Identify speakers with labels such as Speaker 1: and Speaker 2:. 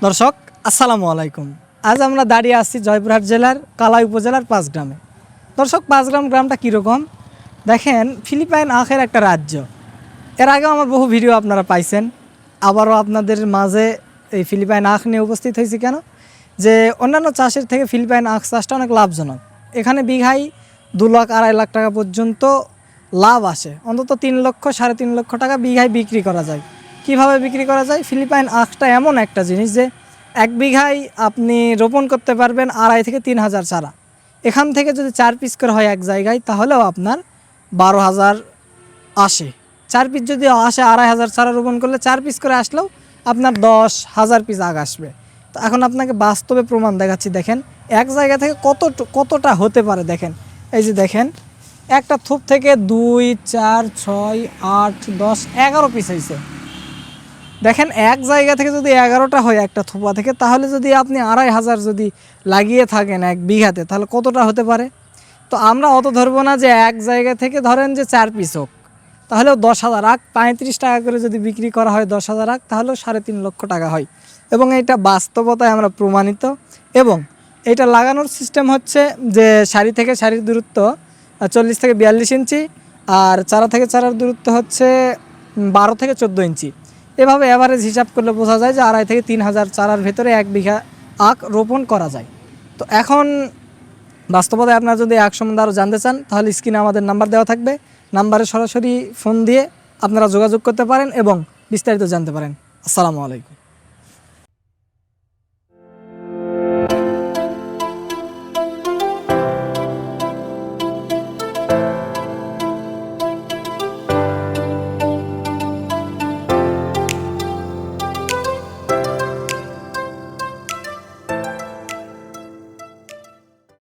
Speaker 1: দর্শক আসসালামু আলাইকুম। আজ আমরা দাঁড়িয়ে আছি জয়পুরহাট জেলার কালাই উপজেলার পাঁচগ্রামে। দর্শক, পাঁচগ্রাম গ্রামটা কীরকম দেখেন, ফিলিপাইন আখের একটা রাজ্য। এর আগেও আমার বহু ভিডিও আপনারা পাইছেন, আবারও আপনাদের মাঝে এই ফিলিপাইন আখ নিয়ে উপস্থিত হয়েছি। কেন যে অন্যান্য চাষের থেকে ফিলিপাইন আখ চাষটা অনেক লাভজনক। এখানে বিঘায় 2 লাখ 2.5 লাখ টাকা পর্যন্ত লাভ আসে, অন্তত 3 লক্ষ 3.5 লক্ষ টাকা বিঘায় বিক্রি করা যায়। কিভাবে বিক্রি করা যায়? ফিলিপাইন আখটা এমন একটা জিনিস যে 1 বিঘায় আপনি রোপণ করতে পারবেন 2.5 থেকে 3 হাজার চারা। এখান থেকে যদি 4 পিস করে হয় এক জায়গায়, তাহলেও আপনার 12,000 আসে। 4 পিস যদি আসে, 2.5 চারা রোপণ করলে 4 পিস করে আসলেও আপনার 10,000 পিস আগ আসবে। তো এখন আপনাকে বাস্তবে প্রমাণ দেখাচ্ছি। দেখেন এক জায়গা থেকে কতটা হতে পারে। দেখেন এই যে দেখেন, একটা থোপ থেকে 2, 4, 6, 8, 10, 11 পিস হয়েছে। দেখেন এক জায়গা থেকে যদি 11টা হয় একটা থোপা থেকে, তাহলে যদি আপনি 2,500 যদি লাগিয়ে থাকেন 1 বিঘাতে, তাহলে কতটা হতে পারে? তো আমরা অত ধরবো না যে এক জায়গা থেকে ধরেন যে 4 পিস হোক, তাহলেও 10,000 আখ 35 টাকা করে যদি বিক্রি করা হয় 10,000 আখ, তাহলেও 3.5 লক্ষ টাকা হয়। এবং এটা বাস্তবতায় আমরা প্রমাণিত। এবং এটা লাগানোর সিস্টেম হচ্ছে যে সারি থেকে সারির দূরত্ব 40 থেকে 42 ইঞ্চি, আর চারা থেকে চারার দূরত্ব হচ্ছে 12 থেকে 14 ইঞ্চি। এভাবে অ্যাভারেজ হিসাব করলে বোঝা যায় যে 2.5 থেকে 3 হাজার চারার ভেতরে 1 বিঘা আখ রোপণ করা যায়। তো এখন বাস্তবতায় আপনারা যদি আখ সম্বন্ধে আরও জানতে চান, তাহলে স্ক্রিনে আমাদের নাম্বার দেওয়া থাকবে। নাম্বারে সরাসরি ফোন দিয়ে আপনারা যোগাযোগ করতে পারেন এবং বিস্তারিত জানতে পারেন। আসসালামু আলাইকুম।